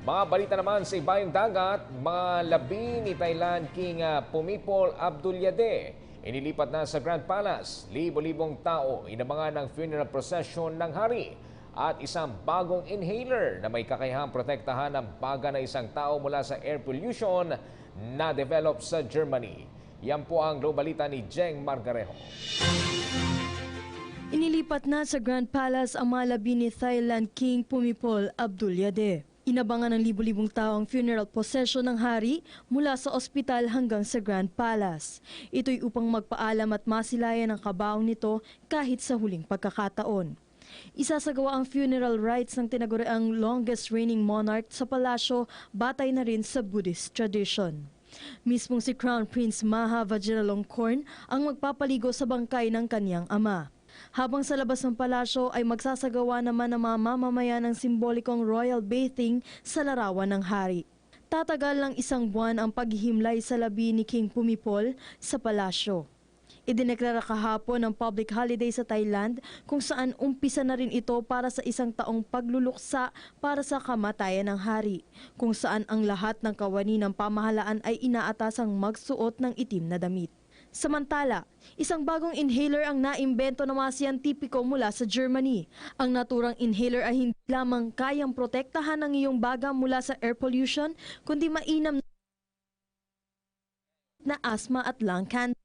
Mga balita naman sa ibayong dagat, mga labi ni Thailand King Pumipol Abdulyadeh inilipat na sa Grand Palace. Libo-libong tao inabangan ng funeral procession ng hari at isang bagong inhaler na may kakayahang protektahan ng baga na isang tao mula sa air pollution na develop sa Germany. Yan po ang globalita ni Jeng Margarejo. Inilipat na sa Grand Palace ang mga labi ni Thailand King Pumipol Abdulyadeh. Inabangan ng libu-libong tao ang funeral procession ng hari mula sa ospital hanggang sa Grand Palace. Ito'y upang magpaalam at masilayan ang kabaong nito kahit sa huling pagkakataon. Isasagawa ang funeral rites ng tinaguriang longest reigning monarch sa palasyo batay na rin sa Buddhist tradition. Mismong si Crown Prince Maha Vajiralongkorn ang magpapaligo sa bangkay ng kanyang ama. Habang sa labas ng palasyo ay magsasagawa naman ng mga mamamayan ng simbolikong royal bathing sa larawan ng hari. Tatagal ng 1 buwan ang paghihimlay sa labi ni King Pumipol sa palasyo. Idineklara kahapon ng public holiday sa Thailand kung saan umpisa na rin ito para sa 1 taong pagluluksa para sa kamatayan ng hari, kung saan ang lahat ng kawani ng pamahalaan ay inaatasang magsuot ng itim na damit. Samantala, isang bagong inhaler ang naimbento ng mga siyentipiko mula sa Germany. Ang naturang inhaler ay hindi lamang kayang protektahan ang iyong baga mula sa air pollution, kundi mainam na asthma at lung cancer.